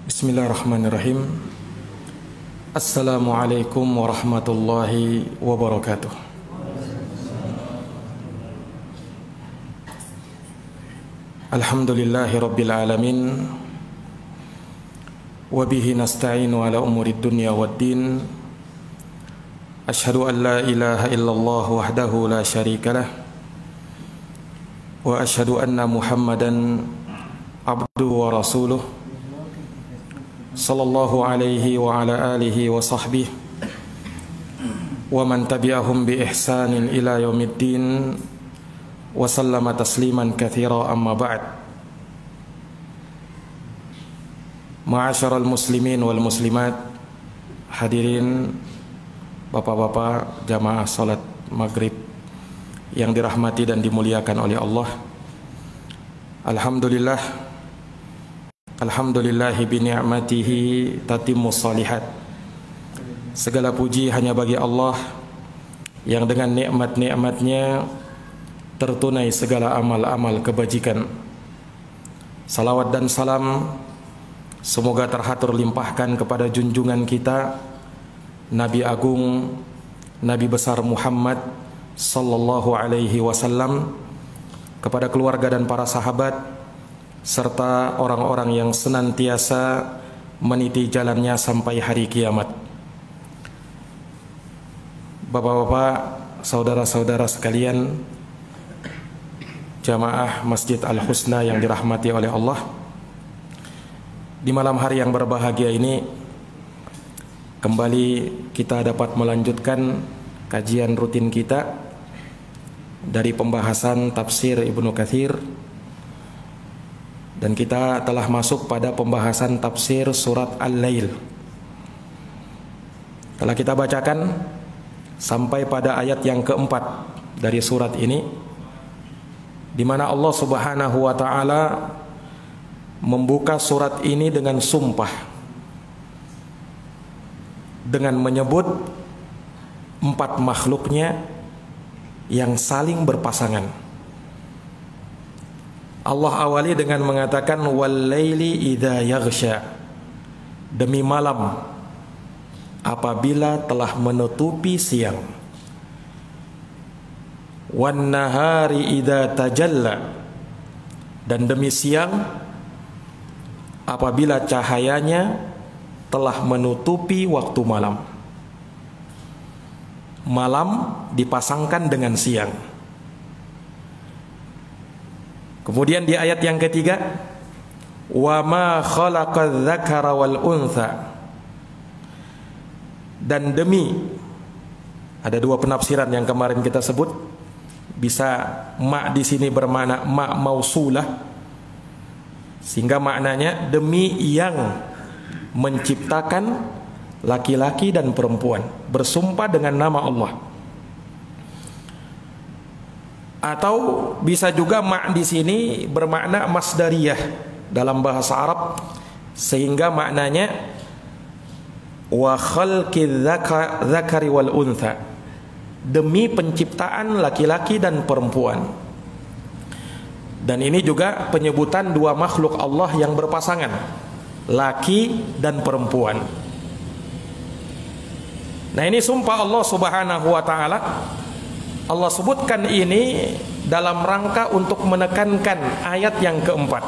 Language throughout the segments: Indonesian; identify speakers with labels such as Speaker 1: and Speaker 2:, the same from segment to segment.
Speaker 1: Bismillahirrahmanirrahim. Assalamualaikum warahmatullahi wabarakatuh. Alhamdulillahi rabbil alamin. Wabihi nasta'inu ala umurid dunya waddin. Ashhadu an la ilaha illallah wahdahu la syarikalah. Wa ashhadu anna Muhammadan abduhu wa rasuluh. Sallallahu alaihi wa ala alihi wa sahbihi wa man tabi'ahum bi ihsanin ila yaumiddin wa sallama tasliman katsira, amma ba'd. Ma'asyiral muslimin wal muslimat, hadirin bapak-bapak jamaah salat maghrib yang dirahmati dan dimuliakan oleh Allah. Alhamdulillahi bi ni'matihi tatimmus shalihat. Segala puji hanya bagi Allah yang dengan nikmat-nikmatnya tertunai segala amal-amal kebajikan. Salawat dan salam semoga terhatur limpahkan kepada junjungan kita Nabi Agung, Nabi besar Muhammad sallallahu alaihi wasallam, kepada keluarga dan para sahabat serta orang-orang yang senantiasa meniti jalannya sampai hari kiamat. Bapak-bapak, saudara-saudara sekalian, jamaah Masjid Al-Husna yang dirahmati oleh Allah, di malam hari yang berbahagia ini kembali kita dapat melanjutkan kajian rutin kita dari pembahasan tafsir Ibnu Katsir, dan kita telah masuk pada pembahasan tafsir surat Al-Lail. Telah kita bacakan sampai pada ayat yang keempat dari surat ini, di mana Allah Subhanahu wa taala membuka surat ini dengan sumpah, dengan menyebut empat makhluknya yang saling berpasangan. Allah awali dengan mengatakan wal-laili idza yaghsha, demi malam apabila telah menutupi siang. Wan-nahari idza tajalla, dan demi siang apabila cahayanya telah menutupi waktu malam. Malam dipasangkan dengan siang. Kemudian di ayat yang ketiga, wa ma khalaqadz dzakara wal untha, dan demi, ada dua penafsiran yang kemarin kita sebut. Bisa ma di sini bermakna ma mausulah, sehingga maknanya demi yang menciptakan laki-laki dan perempuan, bersumpah dengan nama Allah. Atau bisa juga ma' di sini bermakna masdariyah dalam bahasa Arab, sehingga maknanya wa khalqidz dzakari wal untha, demi penciptaan laki-laki dan perempuan. Dan ini juga penyebutan dua makhluk Allah yang berpasangan, laki dan perempuan. Nah, ini sumpah Allah Subhanahu wa taala. Allah sebutkan ini dalam rangka untuk menekankan ayat yang keempat.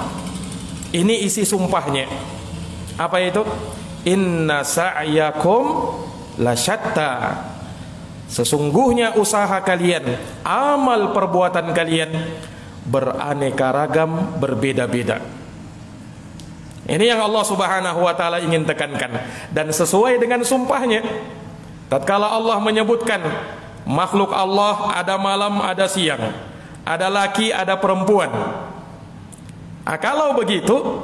Speaker 1: Ini isi sumpahnya. Apa itu? Inna sa'yakum lasyatta, sesungguhnya usaha kalian, amal perbuatan kalian beraneka ragam, berbeda-beda. Ini yang Allah Subhanahu wa taala ingin tekankan, dan sesuai dengan sumpahnya. Tatkala Allah menyebutkan makhluk Allah, ada malam, ada siang, ada laki, ada perempuan. Nah, kalau begitu,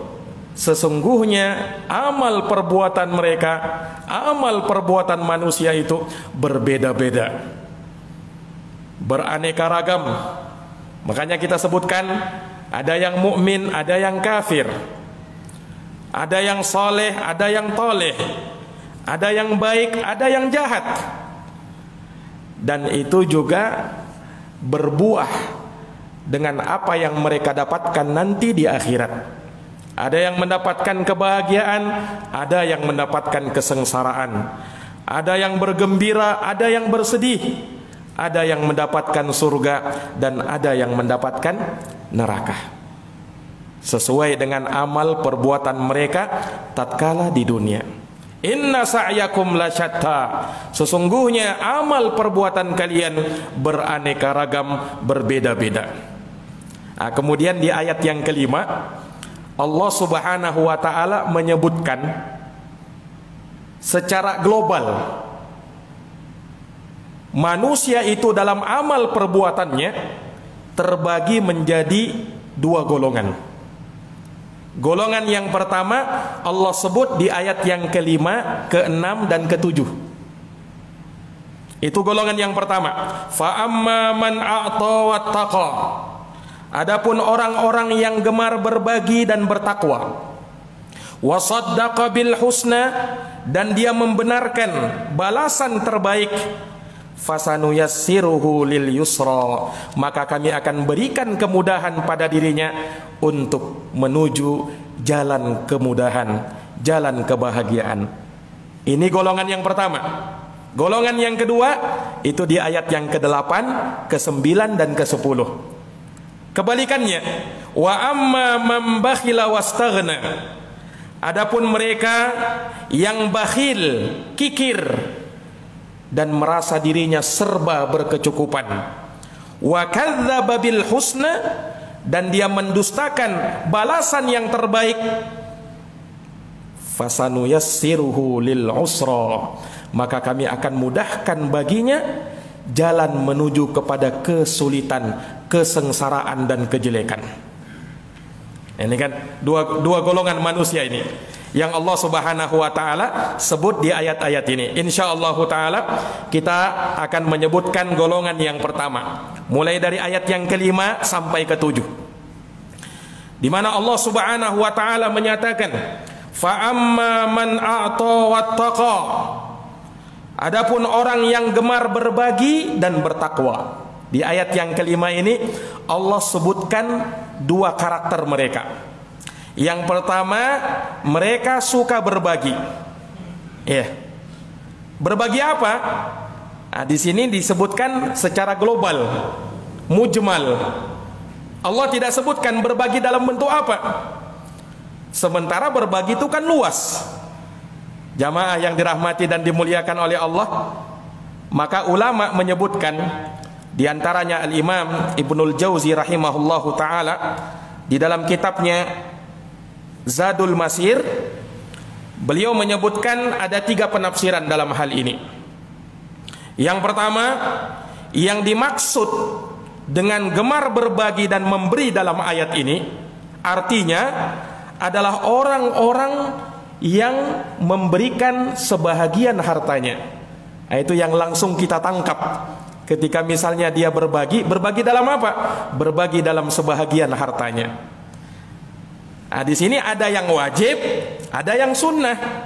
Speaker 1: sesungguhnya amal perbuatan mereka, amal perbuatan manusia itu berbeda-beda, beraneka ragam. Makanya kita sebutkan ada yang mukmin, ada yang kafir, ada yang soleh, ada yang toleh, ada yang baik, ada yang jahat. Dan itu juga berbuah dengan apa yang mereka dapatkan nanti di akhirat. Ada yang mendapatkan kebahagiaan, ada yang mendapatkan kesengsaraan. Ada yang bergembira, ada yang bersedih. Ada yang mendapatkan surga dan ada yang mendapatkan neraka, sesuai dengan amal perbuatan mereka tatkala di dunia. Inna sa'yakum lasyatta, sesungguhnya amal perbuatan kalian beraneka ragam, berbeda-beda. Nah, kemudian di ayat yang kelima, Allah Subhanahu wa ta'ala menyebutkan secara global manusia itu dalam amal perbuatannya terbagi menjadi dua golongan. Golongan yang pertama Allah sebut di ayat yang kelima, keenam dan ketujuh. Itu golongan yang pertama. Fa amma man a'ta wattaqa. Adapun orang-orang yang gemar berbagi dan bertakwa. Wa saddaqa bil husna, dan dia membenarkan balasan terbaik. Fasanuyassiruhu lil yusra, maka kami akan berikan kemudahan pada dirinya untuk menuju jalan kemudahan, jalan kebahagiaan. Ini golongan yang pertama. Golongan yang kedua itu di ayat yang ke-8, ke-9 dan ke-10. Kebalikannya, wa amma man bakhila wastaghna. Adapun mereka yang bakhil, kikir, dan merasa dirinya serba berkecukupan. Wa kadzdzaba bil husna, dan dia mendustakan balasan yang terbaik. Fasanuyassiruhu lil usra, maka kami akan mudahkan baginya jalan menuju kepada kesulitan, kesengsaraan dan kejelekan. Ini kan dua golongan manusia ini yang Allah Subhanahu wa taala sebut di ayat-ayat ini. Insyaallah taala kita akan menyebutkan golongan yang pertama mulai dari ayat yang kelima sampai ketujuh, di mana Allah Subhanahu wa taala menyatakan fa amma man a'ta wattaqa. Adapun orang yang gemar berbagi dan bertakwa. Di ayat yang kelima ini Allah sebutkan dua karakter mereka. Yang pertama, mereka suka berbagi. Berbagi apa? Nah, di sini disebutkan secara global, mujmal. Allah tidak sebutkan berbagi dalam bentuk apa. Sementara berbagi itu kan luas. Jamaah yang dirahmati dan dimuliakan oleh Allah, maka ulama menyebutkan, di antaranya Al-Imam Ibnul Jauzi rahimahullahu taala di dalam kitabnya Zadul Masir, beliau menyebutkan ada 3 penafsiran dalam hal ini. Yang pertama, yang dimaksud dengan gemar berbagi dan memberi dalam ayat ini artinya adalah orang-orang yang memberikan sebahagian hartanya. Itu yang langsung kita tangkap ketika misalnya dia berbagi dalam apa? Berbagi dalam sebahagian hartanya. Nah, di sini ada yang wajib, ada yang sunnah.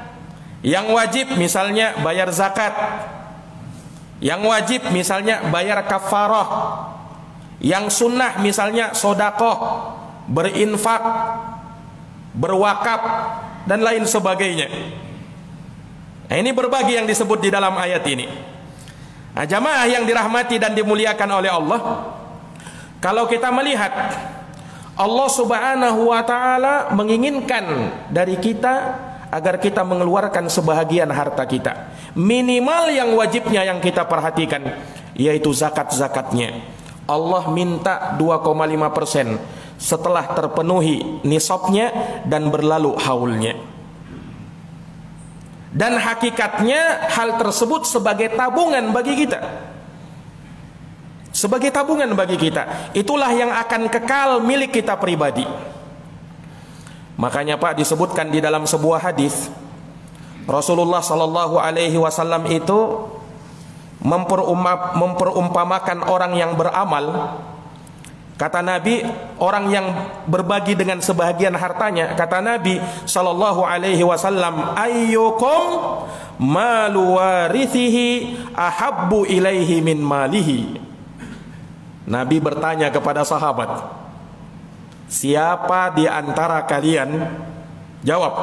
Speaker 1: Yang wajib misalnya bayar zakat. Yang wajib misalnya bayar kafarah. Yang sunnah misalnya sedekah, berinfak, berwakaf dan lain sebagainya. Nah, ini berbagi yang disebut di dalam ayat ini. Nah, jamaah yang dirahmati dan dimuliakan oleh Allah, kalau kita melihat Allah Subhanahu wa taala menginginkan dari kita agar kita mengeluarkan sebahagian harta kita. Minimal yang wajibnya yang kita perhatikan yaitu zakat-zakatnya. Allah minta 2,5% setelah terpenuhi nisabnya dan berlalu haulnya. Dan hakikatnya hal tersebut sebagai tabungan bagi kita. Sebagai tabungan bagi kita. Itulah yang akan kekal milik kita pribadi. Makanya Pak disebutkan di dalam sebuah hadis, Rasulullah sallallahu alaihi wasallam itu memperumpamakan orang yang beramal. Kata Nabi, orang yang berbagi dengan sebahagian hartanya, kata Nabi sallallahu alaihi wasallam, ayyukum malu warithihi ahabbu ilaihi min malihi. Nabi bertanya kepada sahabat, siapa di antara kalian, jawab,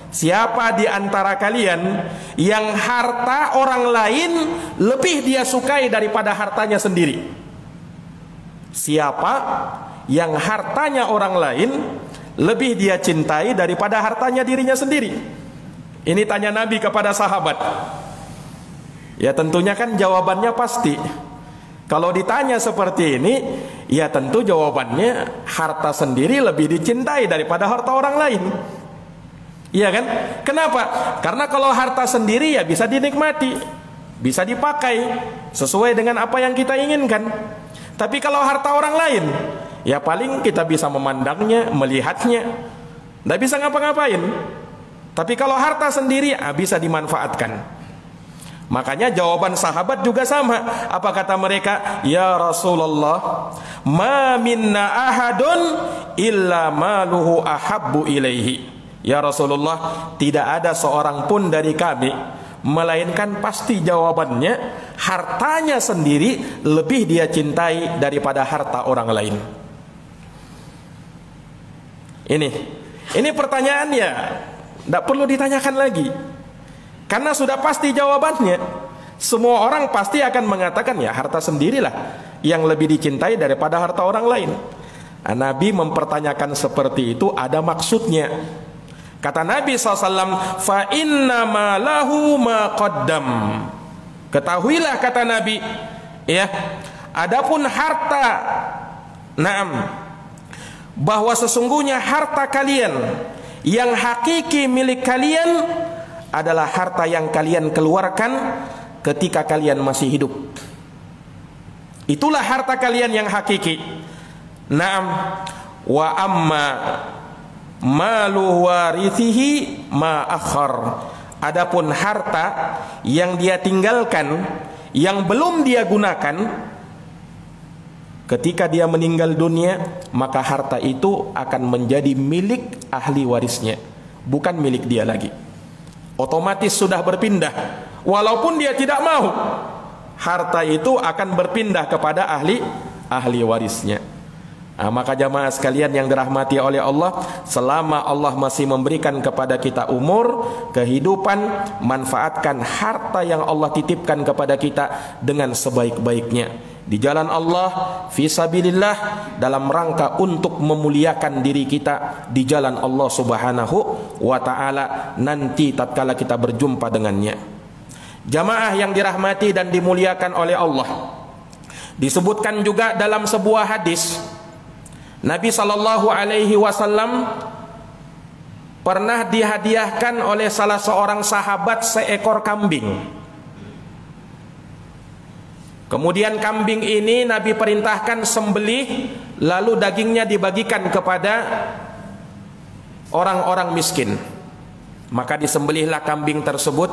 Speaker 1: siapa di antara kalian yang harta orang lain lebih dia sukai daripada hartanya sendiri? Siapa yang hartanya orang lain lebih dia cintai daripada hartanya dirinya sendiri? Ini tanya Nabi kepada sahabat. Ya tentunya kan jawabannya pasti. Kalau ditanya seperti ini, ya tentu jawabannya harta sendiri lebih dicintai daripada harta orang lain. Iya kan? Kenapa? Karena kalau harta sendiri ya bisa dinikmati, bisa dipakai sesuai dengan apa yang kita inginkan. Tapi kalau harta orang lain, ya paling kita bisa memandangnya, melihatnya, tidak bisa ngapa-ngapain. Tapi kalau harta sendiri, bisa dimanfaatkan. Makanya jawaban sahabat juga sama. Apa kata mereka? Ya Rasulullah, ma minna ahadun illa maluhu ahabbu ilaihi. Ya Rasulullah, tidak ada seorang pun dari kami, melainkan pasti jawabannya hartanya sendiri lebih dia cintai daripada harta orang lain. Ini pertanyaannya tidak perlu ditanyakan lagi, karena sudah pasti jawabannya. Semua orang pasti akan mengatakan ya harta sendirilah yang lebih dicintai daripada harta orang lain. Nabi mempertanyakan seperti itu ada maksudnya. Kata Nabi SAW, fa inna ma lahu ma qaddam. Ketahuilah kata Nabi, ya, adapun harta, bahwa sesungguhnya harta kalian yang hakiki milik kalian adalah harta yang kalian keluarkan ketika kalian masih hidup. Itulah harta kalian yang hakiki. Wa amma malu warithihi ma akhar. Adapun harta yang dia tinggalkan, yang belum dia gunakan, ketika dia meninggal dunia, maka harta itu akan menjadi milik ahli warisnya, bukan milik dia lagi. Otomatis sudah berpindah. Walaupun dia tidak mau, harta itu akan berpindah kepada ahli warisnya. Maka jamaah sekalian yang dirahmati oleh Allah, selama Allah masih memberikan kepada kita umur, kehidupan, manfaatkan harta yang Allah titipkan kepada kita dengan sebaik-baiknya di jalan Allah, fisabilillah, dalam rangka untuk memuliakan diri kita di jalan Allah Subhanahu wa ta'ala nanti tatkala kita berjumpa dengannya. Jamaah yang dirahmati dan dimuliakan oleh Allah, disebutkan juga dalam sebuah hadis, Nabi sallallahu alaihi wasallam pernah dihadiahkan oleh salah seorang sahabat seekor kambing. Kemudian kambing ini Nabi perintahkan sembelih, lalu dagingnya dibagikan kepada orang-orang miskin. Maka disembelihlah kambing tersebut,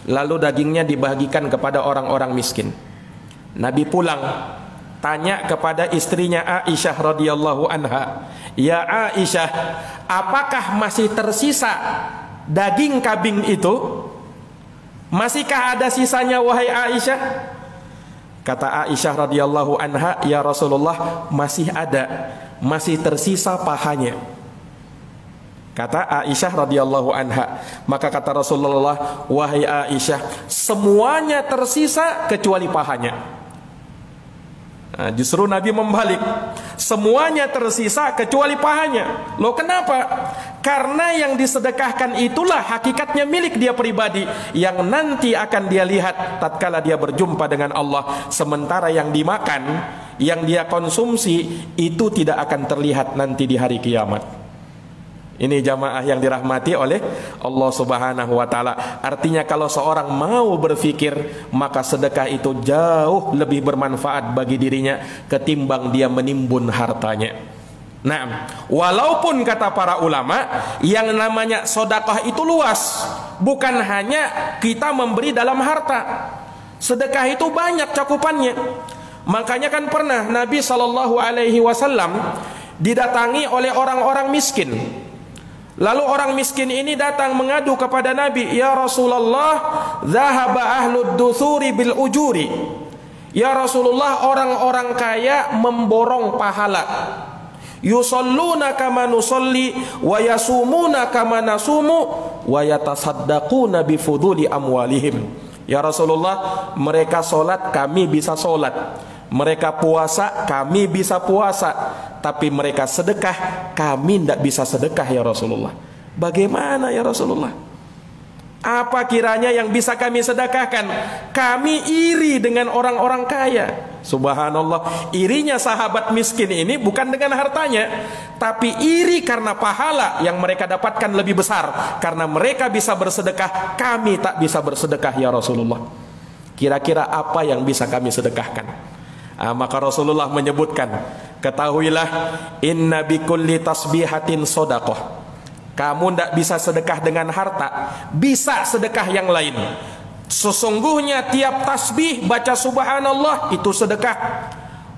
Speaker 1: lalu dagingnya dibagikan kepada orang-orang miskin. Nabi pulang, tanya kepada istrinya Aisyah radhiyallahu anha, "Ya Aisyah, apakah masih tersisa daging kambing itu? Masihkah ada sisanya wahai Aisyah?" Kata Aisyah radhiyallahu anha, "Ya Rasulullah, masih ada, masih tersisa pahanya." Kata Aisyah radhiyallahu anha, maka kata Rasulullah, "Wahai Aisyah, semuanya tersisa kecuali pahanya." Justru Nabi membalik, semuanya tersisa kecuali pahanya. Loh kenapa? Karena yang disedekahkan itulah hakikatnya milik dia pribadi, yang nanti akan dia lihat tatkala dia berjumpa dengan Allah. Sementara yang dimakan, yang dia konsumsi, itu tidak akan terlihat nanti di hari kiamat. Ini jamaah yang dirahmati oleh Allah Subhanahu wa ta'ala. Artinya kalau seorang mau berfikir, maka sedekah itu jauh lebih bermanfaat bagi dirinya ketimbang dia menimbun hartanya. Nah, walaupun kata para ulama, yang namanya sedekah itu luas, bukan hanya kita memberi dalam harta. Sedekah itu banyak cakupannya. Makanya kan pernah Nabi SAW didatangi oleh orang-orang miskin. Lalu orang miskin ini datang mengadu kepada Nabi, "Ya Rasulullah, zahaba ahlud duthuri bil ujuri." Ya Rasulullah, orang-orang kaya memborong pahala. Yusalluna kama nusalli wa yasumuna kama nasumu wa yatasaddaquna bifuduli amwalihim. Ya Rasulullah, mereka solat, kami bisa solat. Mereka puasa, kami bisa puasa. Tapi mereka sedekah, kami tidak bisa sedekah ya Rasulullah. Bagaimana ya Rasulullah? Apa kiranya yang bisa kami sedekahkan? Kami iri dengan orang-orang kaya. Subhanallah, irinya sahabat miskin ini bukan dengan hartanya, tapi iri karena pahala yang mereka dapatkan lebih besar. Karena mereka bisa bersedekah, kami tak bisa bersedekah ya Rasulullah. Kira-kira apa yang bisa kami sedekahkan? Maka Rasulullah menyebutkan, ketahuilah, inna bikulli tasbihatin shadaqah. Kamu tidak bisa sedekah dengan harta, bisa sedekah yang lain. Sesungguhnya tiap tasbih baca subhanallah itu sedekah.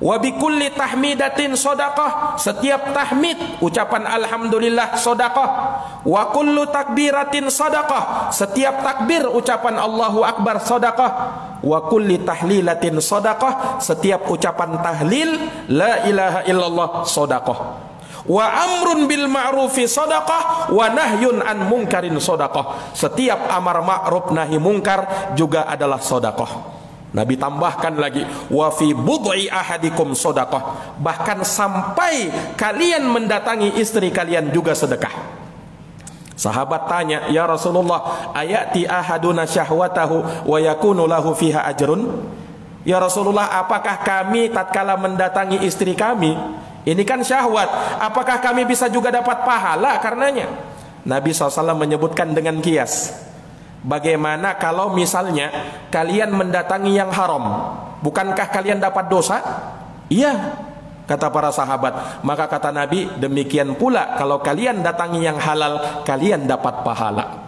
Speaker 1: Wa bikulli tahmidatin shadaqah. Setiap tahmid ucapan alhamdulillah sedekah. Wa kullu takbiratin shadaqah. Setiap takbir ucapan Allahu akbar sedekah. Wa kulli tahlilatin shadaqah. Setiap ucapan tahlil la ilaha illallah sedekah. Wa amrun bil ma'rufi shadaqah wa nahyun an munkarin shadaqah. Setiap amar ma'ruf nahi munkar juga adalah shadaqah. Nabi tambahkan lagi, wa fi bud'i ahadikum shadaqah. Bahkan sampai kalian mendatangi istri kalian juga sedekah. Sahabat tanya, ya Rasulullah, ayati ahaduna syahwatahu wa yakunu lahu fiha ajrun? Ya Rasulullah, apakah kami tatkala mendatangi istri kami, ini kan syahwat, apakah kami bisa juga dapat pahala karenanya? Nabi SAW menyebutkan dengan kias. Bagaimana kalau misalnya kalian mendatangi yang haram, bukankah kalian dapat dosa? Iya, kata para sahabat. Maka kata Nabi, demikian pula kalau kalian datangi yang halal, kalian dapat pahala.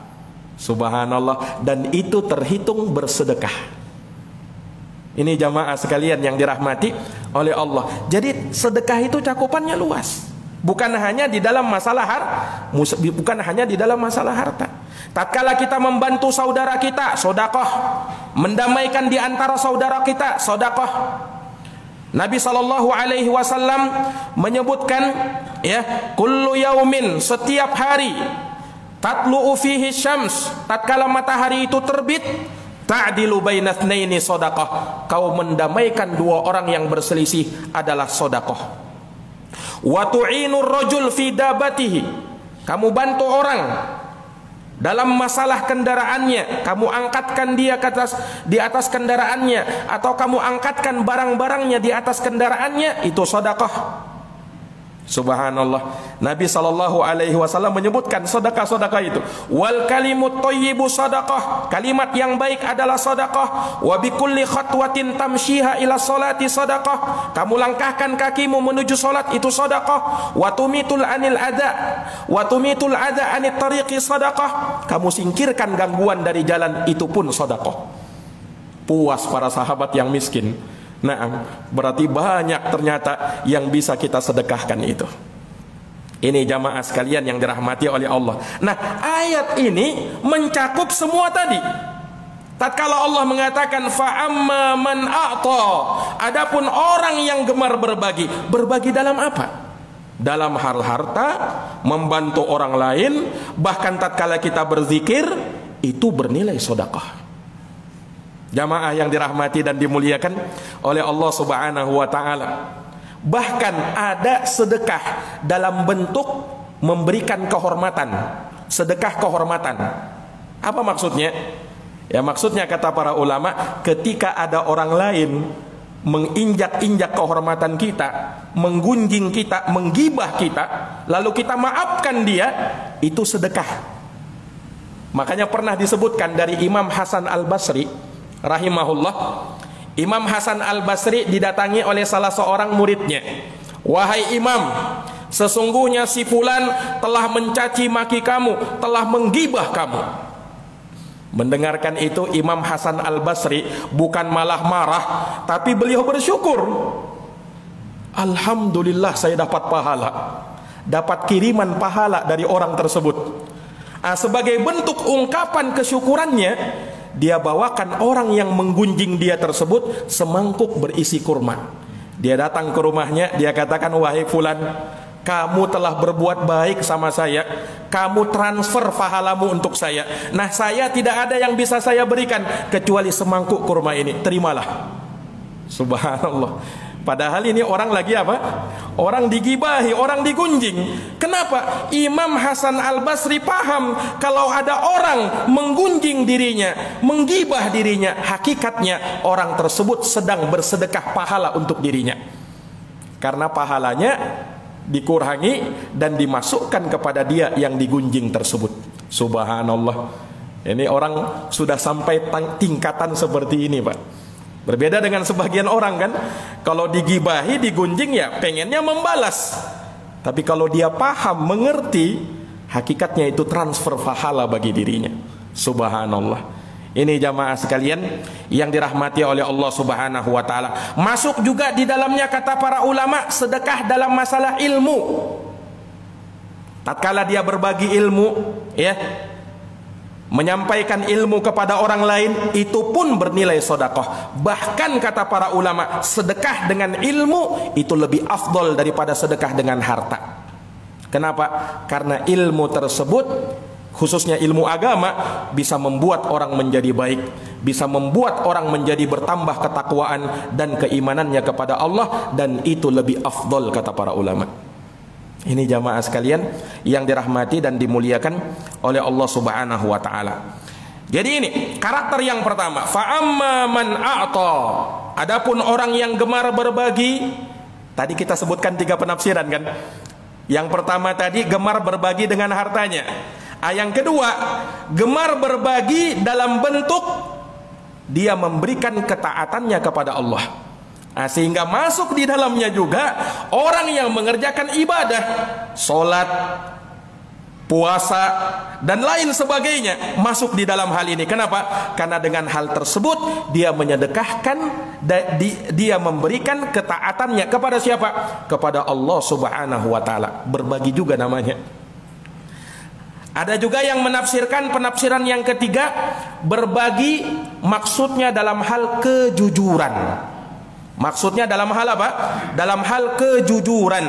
Speaker 1: Subhanallah, dan itu terhitung bersedekah. Ini jamaah sekalian yang dirahmati oleh Allah. Jadi sedekah itu cakupannya luas. Bukan hanya di dalam masalah harta. Tatkala kita membantu saudara kita, sedekah. Mendamaikan di antara saudara kita, sedekah. Nabi SAW menyebutkan, ya, kullu yaumin, setiap hari, tatlu'u fihi syams, tatkala matahari itu terbit, ta'dilu baina tsnaini shadaqah. Kau mendamaikan dua orang yang berselisih adalah sedekah. Wa tu'inur rajul fi dabatihi. Kamu bantu orang dalam masalah kendaraannya, kamu angkatkan dia di atas kendaraannya, atau kamu angkatkan barang-barangnya di atas kendaraannya, itu sedekah. Subhanallah, Nabi SAW menyebutkan sedekah-sedekah itu. Wal kalimut thayyibu sedekah, kalimat yang baik adalah sedekah. Wa bikulli khatwatin tamshiha ila sholati sedekah, kamu langkahkan kakimu menuju salat itu sedekah. Wa tumitul anil adza anit tariqi sedekah, kamu singkirkan gangguan dari jalan itu pun sedekah. Puas para sahabat yang miskin. Nah, berarti banyak ternyata yang bisa kita sedekahkan itu. Ini jamaah sekalian yang dirahmati oleh Allah. Nah, ayat ini mencakup semua tadi. Tatkala Allah mengatakan fa amma man a'ta, adapun orang yang gemar berbagi, berbagi dalam apa? Dalam hal harta, membantu orang lain, bahkan tatkala kita berzikir, itu bernilai sedekah. Jamaah yang dirahmati dan dimuliakan oleh Allah Subhanahu wa ta'ala. Bahkan ada sedekah dalam bentuk memberikan kehormatan. Sedekah kehormatan. Apa maksudnya? Ya, maksudnya kata para ulama, ketika ada orang lain menginjak-injak kehormatan kita, menggunjing kita, menggibah kita, lalu kita maafkan dia, itu sedekah. Makanya pernah disebutkan dari Imam Hasan Al-Basri rahimahullah. Imam Hasan Al-Basri didatangi oleh salah seorang muridnya. Wahai imam, sesungguhnya si fulan telah mencaci maki kamu, telah menggibah kamu. Mendengarkan itu Imam Hasan Al-Basri bukan malah marah, tapi beliau bersyukur. Alhamdulillah saya dapat pahala, dapat kiriman pahala dari orang tersebut. Sebagai bentuk ungkapan kesyukurannya, dia bawakan orang yang menggunjing dia tersebut semangkuk berisi kurma. Dia datang ke rumahnya, dia katakan, wahai fulan, kamu telah berbuat baik sama saya, kamu transfer pahalamu untuk saya. Nah, saya tidak ada yang bisa saya berikan kecuali semangkuk kurma ini, terimalah. Subhanallah. Padahal ini orang lagi apa? Orang digibahi, orang digunjing. Kenapa? Imam Hasan Al-Basri paham kalau ada orang menggunjing dirinya, menggibah dirinya, hakikatnya orang tersebut sedang bersedekah pahala untuk dirinya. Karena pahalanya dikurangi dan dimasukkan kepada dia yang digunjing tersebut. Subhanallah. Ini orang sudah sampai tingkatan seperti ini, Pak. Berbeda dengan sebagian orang kan, kalau digibahi, digunjing ya pengennya membalas. Tapi kalau dia paham, mengerti, hakikatnya itu transfer pahala bagi dirinya. Subhanallah. Ini jamaah sekalian yang dirahmati oleh Allah Subhanahu wa taala. Masuk juga di dalamnya kata para ulama sedekah dalam masalah ilmu. Tatkala dia berbagi ilmu, ya, menyampaikan ilmu kepada orang lain, itu pun bernilai sedekah. Bahkan kata para ulama, sedekah dengan ilmu itu lebih afdol daripada sedekah dengan harta. Kenapa? Karena ilmu tersebut, khususnya ilmu agama, bisa membuat orang menjadi baik, bisa membuat orang menjadi bertambah ketakwaan dan keimanannya kepada Allah, dan itu lebih afdol kata para ulama. Ini jamaah sekalian yang dirahmati dan dimuliakan oleh Allah Subhanahu wa taala. Jadi ini karakter yang pertama, fa amma man a'ta. Adapun orang yang gemar berbagi, tadi kita sebutkan 3 penafsiran kan. Yang pertama tadi gemar berbagi dengan hartanya. Yang kedua, gemar berbagi dalam bentuk dia memberikan ketaatannya kepada Allah. Sehingga masuk di dalamnya juga orang yang mengerjakan ibadah, sholat, puasa, dan lain sebagainya masuk di dalam hal ini. Kenapa? Karena dengan hal tersebut dia menyedekahkan, dia memberikan ketaatannya kepada siapa? Kepada Allah Subhanahu wa taala. Berbagi juga namanya. Ada juga yang menafsirkan penafsiran yang ketiga, berbagi maksudnya dalam hal kejujuran. Maksudnya dalam hal apa? Dalam hal kejujuran.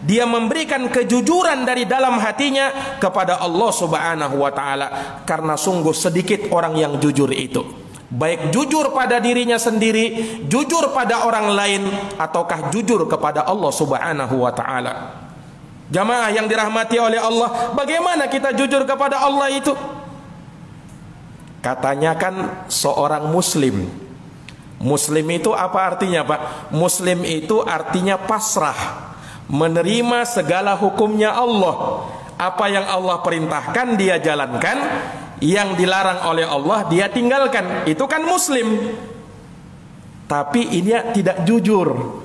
Speaker 1: Dia memberikan kejujuran dari dalam hatinya kepada Allah Subhanahu wa taala, karena sungguh sedikit orang yang jujur itu. Baik jujur pada dirinya sendiri, jujur pada orang lain, ataukah jujur kepada Allah Subhanahu wa taala. Jamaah yang dirahmati oleh Allah, bagaimana kita jujur kepada Allah itu? Katanya kan seorang muslim. Muslim itu apa artinya, Pak? Muslim itu artinya pasrah, menerima segala hukumnya Allah. Apa yang Allah perintahkan dia jalankan, yang dilarang oleh Allah dia tinggalkan. Itu kan muslim. Tapi ini tidak jujur.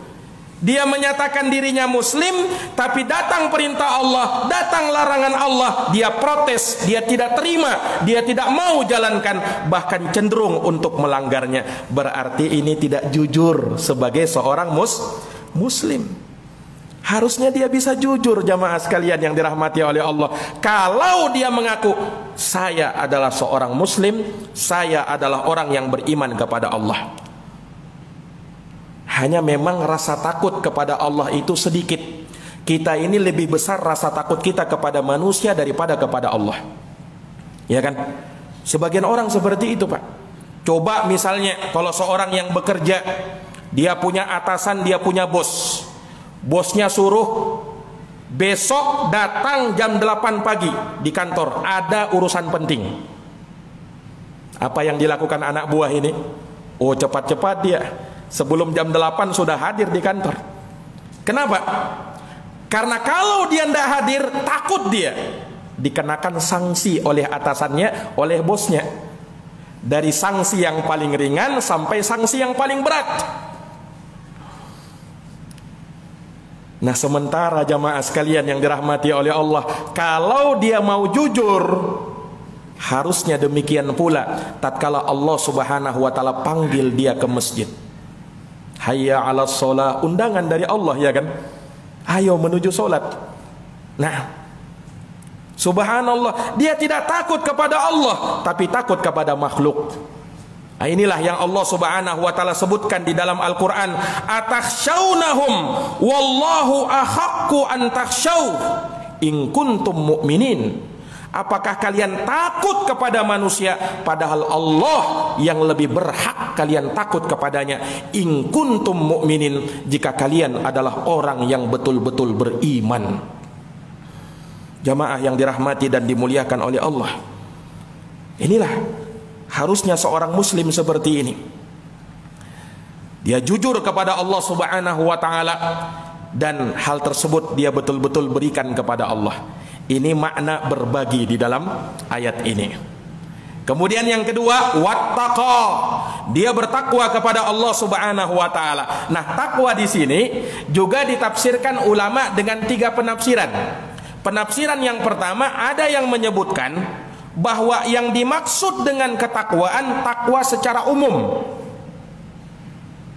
Speaker 1: Dia menyatakan dirinya muslim, tapi datang perintah Allah, datang larangan Allah, dia protes, dia tidak terima, dia tidak mau jalankan, bahkan cenderung untuk melanggarnya. Berarti ini tidak jujur sebagai seorang muslim. Harusnya dia bisa jujur, jamaah sekalian yang dirahmati oleh Allah. Kalau dia mengaku, saya adalah seorang muslim, saya adalah orang yang beriman kepada Allah. Hanya memang rasa takut kepada Allah itu sedikit. Kita ini lebih besar rasa takut kita kepada manusia daripada kepada Allah. Ya kan? Sebagian orang seperti itu, Pak. Coba misalnya kalau seorang yang bekerja, dia punya atasan, dia punya bos. Bosnya suruh besok datang jam 8 pagi di kantor, ada urusan penting. Apa yang dilakukan anak buah ini? Oh, cepat-cepat dia. Sebelum jam 8 sudah hadir di kantor. Kenapa? Karena kalau dia tidak hadir, takut dia dikenakan sanksi oleh atasannya, oleh bosnya. Dari sanksi yang paling ringan sampai sanksi yang paling berat. Nah, sementara jamaah sekalian yang dirahmati oleh Allah, kalau dia mau jujur, harusnya demikian pula tatkala Allah Subhanahu wa taala panggil dia ke masjid. Hayya 'alas shalah, undangan dari Allah, ya kan? Ayo menuju salat. Nah, subhanallah, dia tidak takut kepada Allah, tapi takut kepada makhluk. Nah, inilah yang Allah Subhanahu wa taala sebutkan di dalam Al-Qur'an, atakhsyawnahum wallahu ahaqqu an takhsyaw in kuntum mu'minin. Apakah kalian takut kepada manusia padahal Allah yang lebih berhak kalian takut kepadanya, in kuntum mu'minin, jika kalian adalah orang yang betul-betul beriman. Jamaah yang dirahmati dan dimuliakan oleh Allah, inilah harusnya seorang muslim seperti ini. Dia jujur kepada Allah Subhanahu wa taala, dan hal tersebut dia betul-betul berikan kepada Allah. Ini makna berbagi di dalam ayat ini. Kemudian yang kedua, wattaqa. Dia bertakwa kepada Allah Subhanahu wa taala. Nah, takwa di sini juga ditafsirkan ulama dengan 3 penafsiran. Penafsiran yang pertama, ada yang menyebutkan bahwa yang dimaksud dengan ketakwaan, takwa secara umum,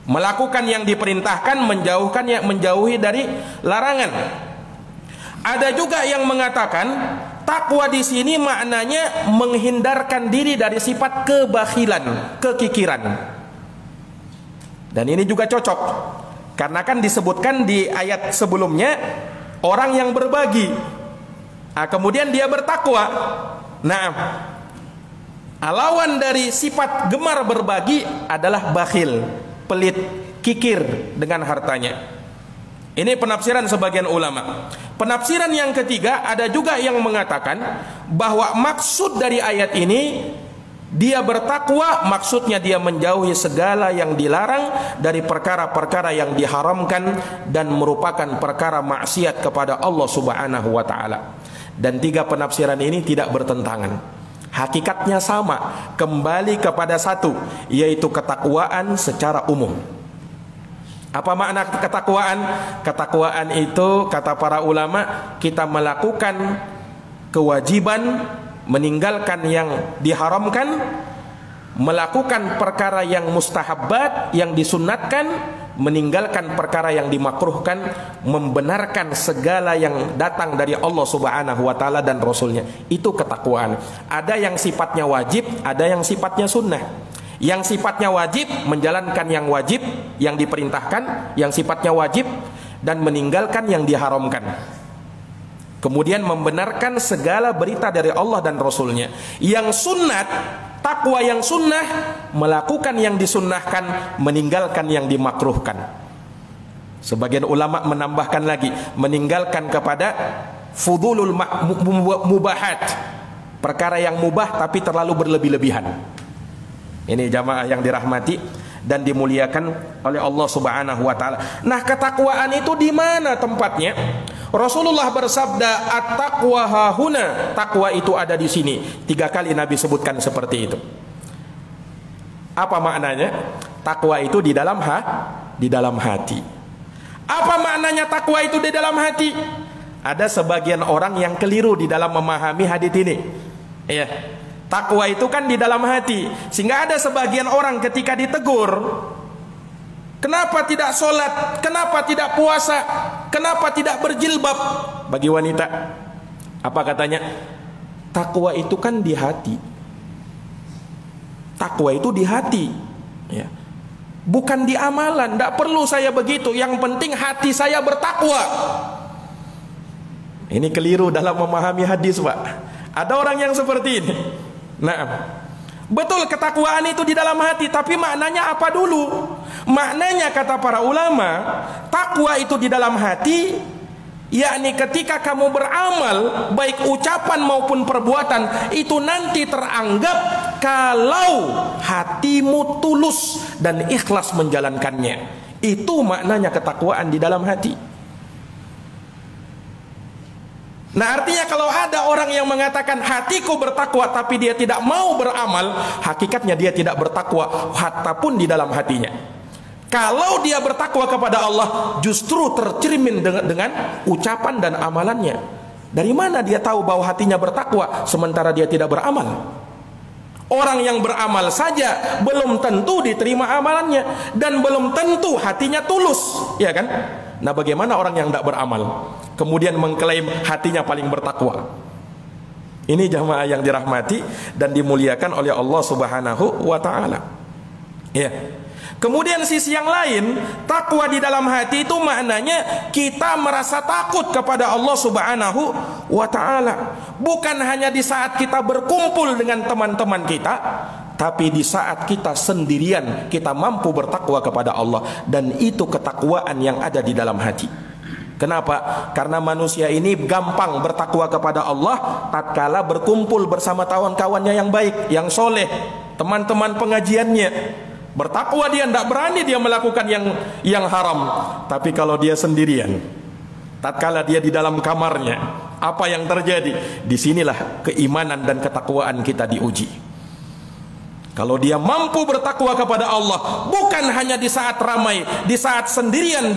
Speaker 1: melakukan yang diperintahkan, menjauhi dari larangan. Ada juga yang mengatakan takwa di sini maknanya menghindarkan diri dari sifat kebakhilan, kekikiran. Dan ini juga cocok, karena kan disebutkan di ayat sebelumnya orang yang berbagi. Nah, kemudian dia bertakwa. Nah, lawan dari sifat gemar berbagi adalah bakhil, pelit, kikir dengan hartanya. Ini penafsiran sebagian ulama. Penafsiran yang ketiga, ada juga yang mengatakan bahwa maksud dari ayat ini, dia bertakwa maksudnya dia menjauhi segala yang dilarang dari perkara-perkara yang diharamkan dan merupakan perkara maksiat kepada Allah Subhanahu wa taala. Dan 3 penafsiran ini tidak bertentangan. Hakikatnya sama, kembali kepada satu, yaitu ketakwaan secara umum. Apa makna ketakwaan? Ketakwaan itu, kata para ulama, kita melakukan kewajiban, meninggalkan yang diharamkan, melakukan perkara yang mustahabbat, yang disunatkan, meninggalkan perkara yang dimakruhkan, membenarkan segala yang datang dari Allah Subhanahu wa taala dan Rasulnya. Itu ketakwaan. Ada yang sifatnya wajib, ada yang sifatnya sunnah. Yang sifatnya wajib, menjalankan yang wajib, yang diperintahkan, yang sifatnya wajib, dan meninggalkan yang diharamkan. Kemudian membenarkan segala berita dari Allah dan Rasulnya. Yang sunnat, takwa yang sunnah, melakukan yang disunnahkan, meninggalkan yang dimakruhkan. Sebagian ulama menambahkan lagi, meninggalkan kepada fudulul mubahat, perkara yang mubah tapi terlalu berlebih-lebihan. Ini jamaah yang dirahmati dan dimuliakan oleh Allah Subhanahu wa taala. Nah, ketakwaan itu di mana tempatnya? Rasulullah bersabda, at-taqwa hahuna, takwa itu ada di sini. 3 kali Nabi sebutkan seperti itu. Apa maknanya? Takwa itu di dalam hati. Apa maknanya takwa itu di dalam hati? Ada sebagian orang yang keliru di dalam memahami hadis ini. Iya. Takwa itu kan di dalam hati. Sehingga ada sebagian orang ketika ditegur, kenapa tidak sholat, kenapa tidak puasa, kenapa tidak berjilbab, bagi wanita, apa katanya? Takwa itu kan di hati. Takwa itu di hati, ya. Bukan di amalan. Tidak perlu saya begitu, yang penting hati saya bertakwa. Ini keliru dalam memahami hadis, Pak. Ada orang yang seperti ini. Nah, betul, ketakwaan itu di dalam hati, tapi maknanya apa dulu? Maknanya kata para ulama, takwa itu di dalam hati, yakni ketika kamu beramal, baik ucapan maupun perbuatan, itu nanti teranggap kalau hatimu tulus dan ikhlas menjalankannya. Itu maknanya ketakwaan di dalam hati. Nah, artinya kalau ada orang yang mengatakan hatiku bertakwa tapi dia tidak mau beramal, hakikatnya dia tidak bertakwa hatta pun di dalam hatinya. Kalau dia bertakwa kepada Allah, justru tercermin dengan ucapan dan amalannya. Dari mana dia tahu bahwa hatinya bertakwa sementara dia tidak beramal? Orang yang beramal saja belum tentu diterima amalannya, dan belum tentu hatinya tulus, ya kan? Nah, bagaimana orang yang tidak beramal kemudian mengklaim hatinya paling bertakwa? Ini jamaah yang dirahmati dan dimuliakan oleh Allah Subhanahu wa taala. Ya. Kemudian sisi yang lain, takwa di dalam hati itu maknanya kita merasa takut kepada Allah Subhanahu wa ta'ala. Bukan hanya di saat kita berkumpul dengan teman-teman kita, tapi di saat kita sendirian kita mampu bertakwa kepada Allah. Dan itu ketakwaan yang ada di dalam hati. Kenapa? Karena manusia ini gampang bertakwa kepada Allah tatkala berkumpul bersama kawan-kawannya yang baik, yang soleh, teman-teman pengajiannya. Bertakwa dia, tidak berani dia melakukan yang haram. Tapi kalau dia sendirian, tatkala dia di dalam kamarnya, apa yang terjadi? Disinilah keimanan dan ketakwaan kita diuji. Kalau dia mampu bertakwa kepada Allah, bukan hanya di saat ramai, di saat sendirian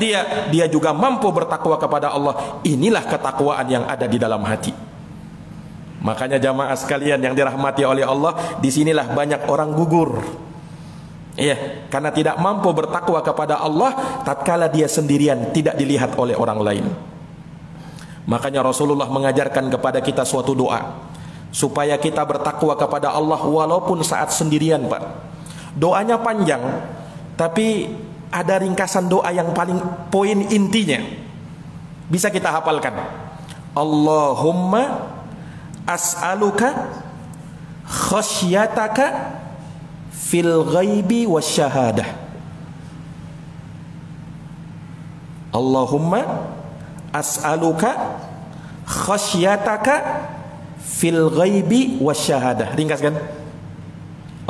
Speaker 1: dia juga mampu bertakwa kepada Allah. Inilah ketakwaan yang ada di dalam hati. Makanya jamaah sekalian yang dirahmati oleh Allah, disinilah banyak orang gugur. Iya, karena tidak mampu bertakwa kepada Allah tatkala dia sendirian, tidak dilihat oleh orang lain. Makanya Rasulullah mengajarkan kepada kita suatu doa supaya kita bertakwa kepada Allah walaupun saat sendirian, Pak. Doanya panjang, tapi ada ringkasan doa yang paling poin intinya bisa kita hafalkan. Allahumma as'aluka khasyataka fil ghaibi wasyahadah. Allahumma as'aluka khasyataka fil ghaibi wasyahadah. Ringkaskan.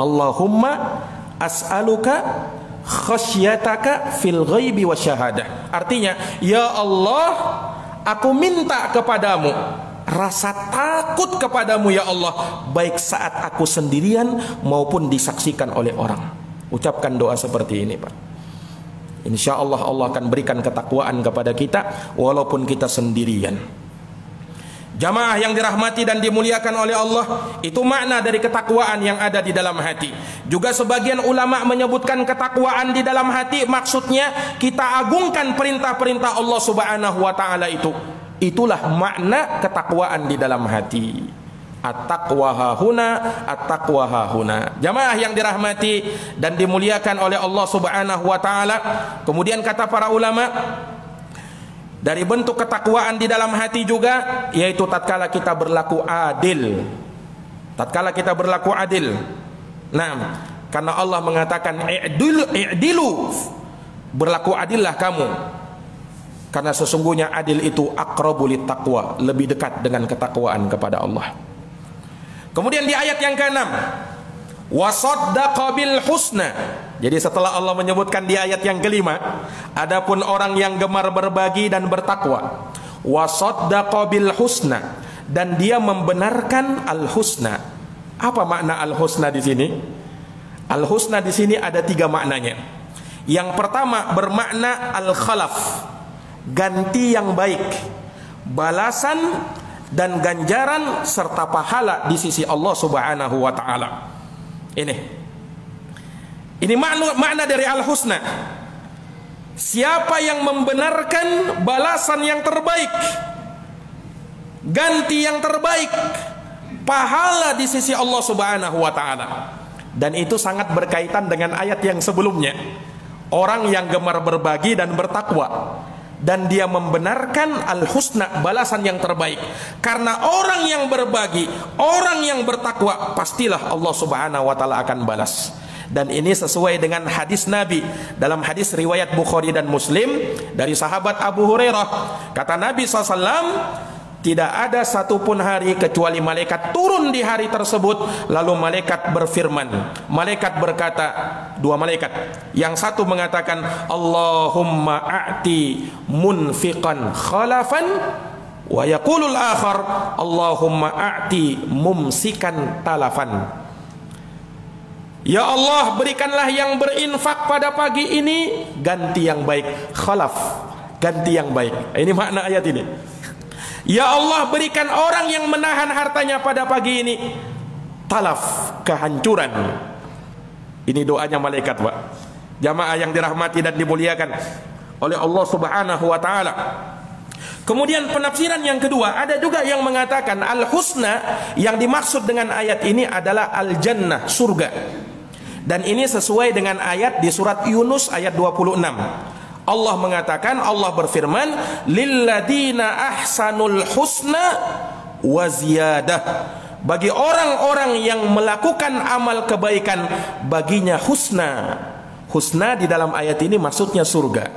Speaker 1: Allahumma as'aluka khasyataka fil ghaibi wasyahadah. Artinya, ya Allah, aku minta kepadamu rasa takut kepadamu ya Allah, baik saat aku sendirian maupun disaksikan oleh orang. Ucapkan doa seperti ini, Pak. Insya Allah Allah akan berikan ketakwaan kepada kita walaupun kita sendirian. Jamaah yang dirahmati dan dimuliakan oleh Allah, itu makna dari ketakwaan yang ada di dalam hati. Juga sebagian ulama menyebutkan ketakwaan di dalam hati maksudnya kita agungkan perintah-perintah Allah Subhanahu wa ta'ala itu. Itulah makna ketakwaan di dalam hati. At-taqwa hahuna, at-taqwa hahuna. Jamaah yang dirahmati dan dimuliakan oleh Allah Subhanahu wa ta'ala, kemudian kata para ulama, dari bentuk ketakwaan di dalam hati juga yaitu tatkala kita berlaku adil. Tatkala kita berlaku adil. Nah, karena Allah mengatakan i'dilu, berlaku adillah kamu. Karena sesungguhnya adil itu aqrabu lit taqwa, lebih dekat dengan ketakwaan kepada Allah. Kemudian di ayat yang ke-6, wasaddaqa bil husna. Jadi setelah Allah menyebutkan di ayat yang kelima, adapun orang yang gemar berbagi dan bertakwa, wasaddaqa bil husna, dan dia membenarkan al husna. Apa makna al husna di sini? Al husna di sini ada 3 maknanya. Yang pertama bermakna al khalaf, ganti yang baik, balasan dan ganjaran serta pahala di sisi Allah Subhanahu wa ta'ala. Ini makna dari al-husna. Siapa yang membenarkan balasan yang terbaik, ganti yang terbaik, pahala di sisi Allah Subhanahu wa ta'ala. Dan itu sangat berkaitan dengan ayat yang sebelumnya. Orang yang gemar berbagi dan bertakwa, dan dia membenarkan al-husna, balasan yang terbaik. Karena orang yang berbagi, orang yang bertakwa, pastilah Allah Subhanahu wa ta'ala akan balas. Dan ini sesuai dengan hadis Nabi dalam hadis riwayat Bukhari dan Muslim dari sahabat Abu Hurairah. Kata Nabi SAW, tidak ada satupun hari kecuali malaikat turun di hari tersebut. Lalu malaikat berfirman, malaikat berkata, 2 malaikat, yang satu mengatakan Allahumma a'ti munfiqan khalafan, wa yaqulul akhar Allahumma a'ti mumsikan talafan. Ya Allah, berikanlah yang berinfak pada pagi ini ganti yang baik, khalaf, ganti yang baik. Ini makna ayat ini. Ya Allah, berikan orang yang menahan hartanya pada pagi ini talaf, kehancuran. Ini doanya malaikat, Pak. Jamaah yang dirahmati dan dimuliakan oleh Allah Subhanahu wa ta'ala. Kemudian penafsiran yang kedua, ada juga yang mengatakan al-husna yang dimaksud dengan ayat ini adalah al-jannah, surga. Dan ini sesuai dengan ayat di surat Yunus ayat 26. Allah mengatakan, Allah berfirman, lilladzina ahsanul husna wa ziyadah. Bagi orang-orang yang melakukan amal kebaikan, baginya husna. Husna di dalam ayat ini maksudnya surga.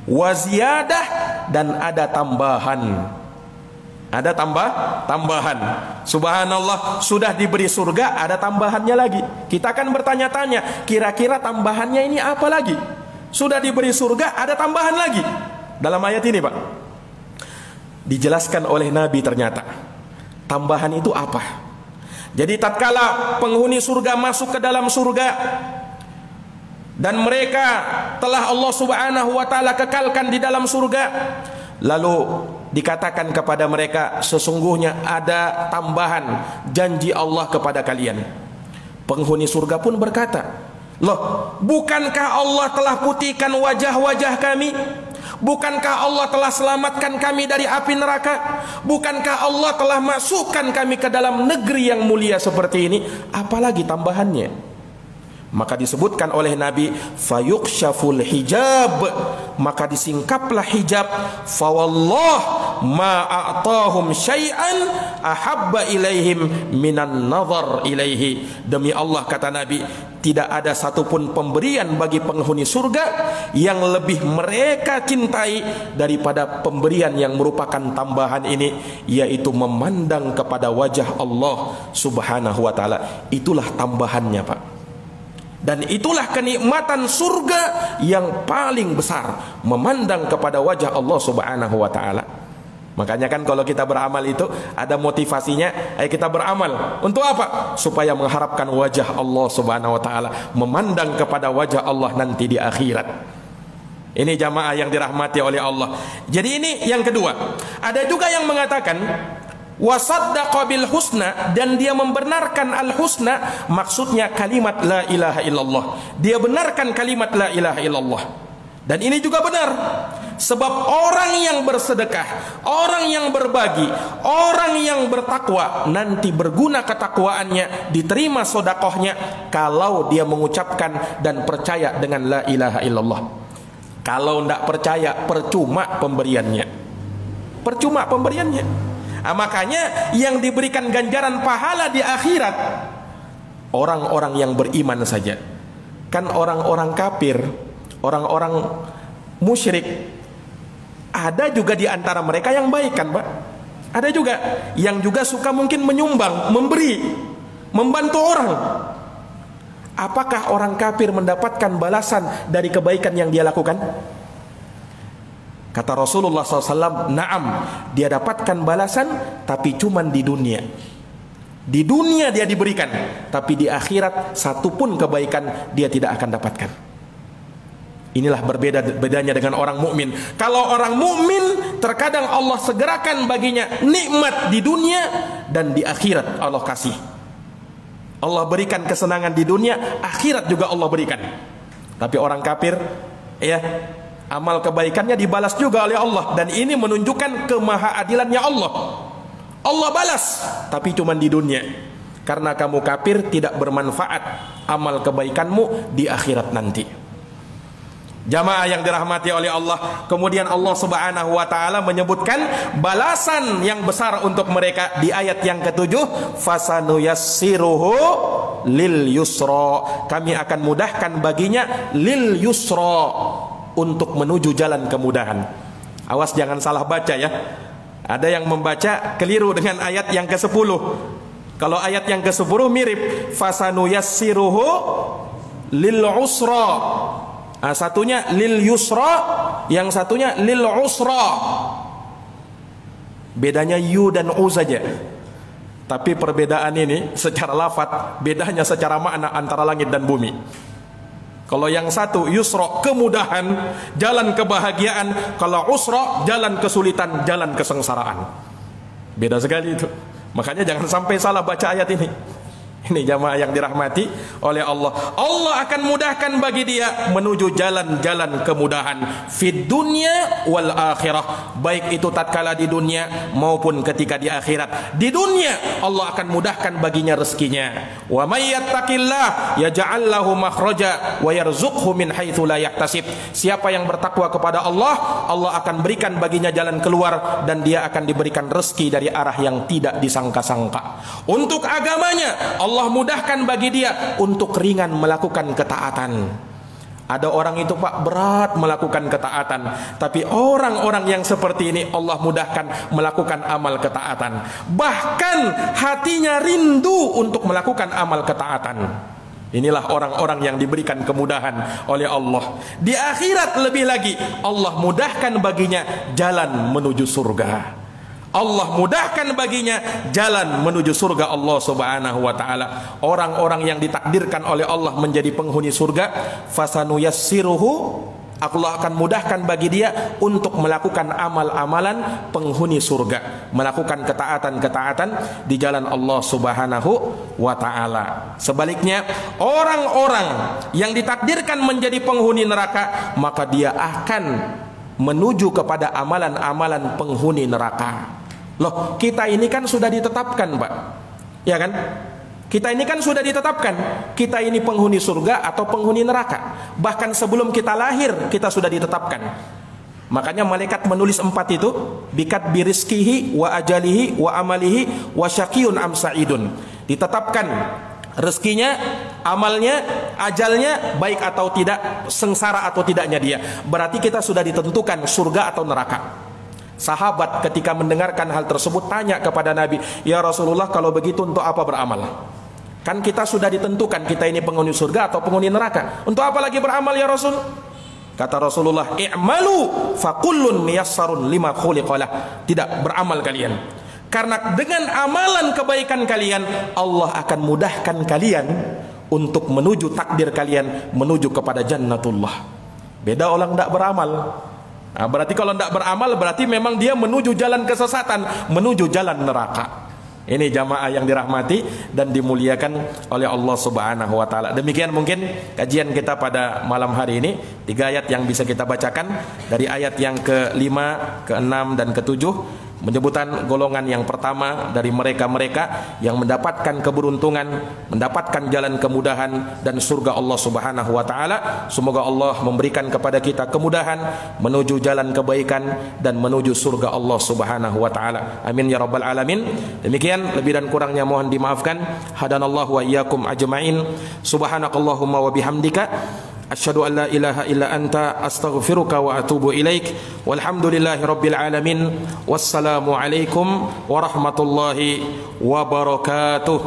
Speaker 1: Wa ziyadah, dan ada tambahan. Ada tambahan. Subhanallah, sudah diberi surga, ada tambahannya lagi. Kita akan bertanya-tanya, kira-kira tambahannya ini apa lagi? Sudah diberi surga, ada tambahan lagi. Dalam ayat ini, Pak, dijelaskan oleh Nabi ternyata. Tambahan itu apa? Jadi tatkala penghuni surga masuk ke dalam surga, dan mereka telah Allah Subhanahu wa ta'ala kekalkan di dalam surga, lalu dikatakan kepada mereka, sesungguhnya ada tambahan janji Allah kepada kalian. Penghuni surga pun berkata, loh, bukankah Allah telah putihkan wajah-wajah kami? Bukankah Allah telah selamatkan kami dari api neraka? Bukankah Allah telah masukkan kami ke dalam negeri yang mulia seperti ini? Apalagi tambahannya? Maka disebutkan oleh Nabi, fayukshaful hijab, maka disingkaplah hijab. Fawallah ma a'tahum syai'an ahabba ilaihim minan nazar ilaihi. Demi Allah, kata Nabi, tidak ada satupun pemberian bagi penghuni surga yang lebih mereka cintai daripada pemberian yang merupakan tambahan ini, yaitu memandang kepada wajah Allah Subhanahu wa ta'ala. Itulah tambahannya, Pak. Dan itulah kenikmatan surga yang paling besar, memandang kepada wajah Allah Subhanahu wa ta'ala. Makanya kan kalau kita beramal itu ada motivasinya, ayo kita beramal. Untuk apa? Supaya mengharapkan wajah Allah Subhanahu wa ta'ala, memandang kepada wajah Allah nanti di akhirat. Ini jamaah yang dirahmati oleh Allah. Jadi ini yang kedua. Ada juga yang mengatakan wasaddaqa bil husna, dan dia membenarkan al husna, maksudnya kalimat la ilaha illallah. Dia benarkan kalimat la ilaha illallah. Dan ini juga benar, sebab orang yang bersedekah, orang yang berbagi, orang yang bertakwa, nanti berguna ketakwaannya, diterima sedekahnya kalau dia mengucapkan dan percaya dengan la ilaha illallah. Kalau tidak percaya, percuma pemberiannya. Percuma pemberiannya. Nah, makanya yang diberikan ganjaran pahala di akhirat orang-orang yang beriman saja. Kan orang-orang kafir, orang-orang musyrik, ada juga di antara mereka yang baik kan, Pak? Ada juga yang juga suka mungkin menyumbang, memberi, membantu orang. Apakah orang kafir mendapatkan balasan dari kebaikan yang dia lakukan? Kata Rasulullah SAW, na'am, dia dapatkan balasan, tapi cuma di dunia. Di dunia dia diberikan, tapi di akhirat satupun kebaikan dia tidak akan dapatkan. Inilah bedanya dengan orang mukmin. Kalau orang mukmin, terkadang Allah segerakan baginya nikmat di dunia, dan di akhirat Allah kasih. Allah berikan kesenangan di dunia, akhirat juga Allah berikan. Tapi orang kafir, ya, amal kebaikannya dibalas juga oleh Allah. Dan ini menunjukkan kemahaadilannya Allah. Allah balas, tapi cuma di dunia. Karena kamu kafir, tidak bermanfaat amal kebaikanmu di akhirat nanti. Jamaah yang dirahmati oleh Allah, kemudian Allah Subhanahu wa ta'ala menyebutkan balasan yang besar untuk mereka di ayat yang ke-7, fasanuyassiruhu lil yusra, kami akan mudahkan baginya lil yusra, untuk menuju jalan kemudahan. Awas jangan salah baca ya. Ada yang membaca keliru dengan ayat yang ke-10. Kalau ayat yang ke-10 mirip, fasanuyassiruhu lil usra. Nah, satunya lil yusra, yang satunya lil usra. Bedanya yu dan u saja. Tapi perbedaan ini secara lafaz, bedanya secara makna antara langit dan bumi. Kalau yang satu yusra, kemudahan, jalan kebahagiaan. Kalau usra, jalan kesulitan, jalan kesengsaraan. Beda sekali itu. Makanya jangan sampai salah baca ayat ini. Ini jamaah yang dirahmati oleh Allah. Allah akan mudahkan bagi dia menuju jalan-jalan kemudahan fid dunya wal akhirah, baik itu tatkala di dunia maupun ketika di akhirat. Di dunia Allah akan mudahkan baginya rezekinya. Wa may yattaqillah yaj'al lahu makhraja wa yarzuqhu min haitsu la yahtasib. Siapa yang bertakwa kepada Allah, Allah akan berikan baginya jalan keluar dan dia akan diberikan rezeki dari arah yang tidak disangka-sangka. Untuk agamanya Allah mudahkan bagi dia untuk ringan melakukan ketaatan. Ada orang itu Pak berat melakukan ketaatan, tapi orang-orang yang seperti ini Allah mudahkan melakukan amal ketaatan. Bahkan hatinya rindu untuk melakukan amal ketaatan. Inilah orang-orang yang diberikan kemudahan oleh Allah. Di akhirat lebih lagi Allah mudahkan baginya jalan menuju surga. Allah mudahkan baginya jalan menuju surga Allah Subhanahu wa taala. Orang-orang yang ditakdirkan oleh Allah menjadi penghuni surga, fasanuyassiruhu, Allah akan mudahkan bagi dia untuk melakukan amal-amalan penghuni surga, melakukan ketaatan-ketaatan di jalan Allah Subhanahu wa taala. Sebaliknya, orang-orang yang ditakdirkan menjadi penghuni neraka, maka dia akan menuju kepada amalan-amalan penghuni neraka. Loh, kita ini kan sudah ditetapkan, Pak. Ya kan? Kita ini kan sudah ditetapkan. Kita ini penghuni surga atau penghuni neraka. Bahkan sebelum kita lahir, kita sudah ditetapkan. Makanya malaikat menulis 4 itu, bikat birizkihi wa ajalihi wa amalihi wa syaqiyun am sa'idun. Ditetapkan rezekinya, amalnya, ajalnya, baik atau tidak, sengsara atau tidaknya dia. Berarti kita sudah ditentukan surga atau neraka. Sahabat ketika mendengarkan hal tersebut tanya kepada Nabi, "Ya Rasulullah, kalau begitu untuk apa beramal? Kan kita sudah ditentukan kita ini penghuni surga atau penghuni neraka. Untuk apa lagi beramal ya Rasul?" Kata Rasulullah, "I'malu fakullun miyassarun lima khuliqalah." Tidak, beramal kalian. Karena dengan amalan kebaikan kalian, Allah akan mudahkan kalian untuk menuju takdir kalian, menuju kepada jannatullah. Beda orang tidak beramal. Nah, berarti kalau tidak beramal berarti memang dia menuju jalan kesesatan, menuju jalan neraka. Ini jamaah yang dirahmati dan dimuliakan oleh Allah Subhanahu wa taala. Demikian mungkin kajian kita pada malam hari ini. 3 ayat yang bisa kita bacakan dari ayat yang ke-5, ke-6 dan ke-7. Menyebutkan golongan yang pertama dari mereka-mereka yang mendapatkan keberuntungan, mendapatkan jalan kemudahan dan surga Allah Subhanahu wa taala. Semoga Allah memberikan kepada kita kemudahan menuju jalan kebaikan dan menuju surga Allah Subhanahu wa taala. Amin ya rabbal alamin. Demikian, lebih dan kurangnya mohon dimaafkan. Hadanallahu wa iyyakum ajmain. Subhanakallahumma wa bihamdika asyhadu an la ilaha illa anta astaghfiruka wa atubu ilaik. Walhamdulillahi rabbil alamin. Wassalamu alaikum warahmatullahi wabarakatuh.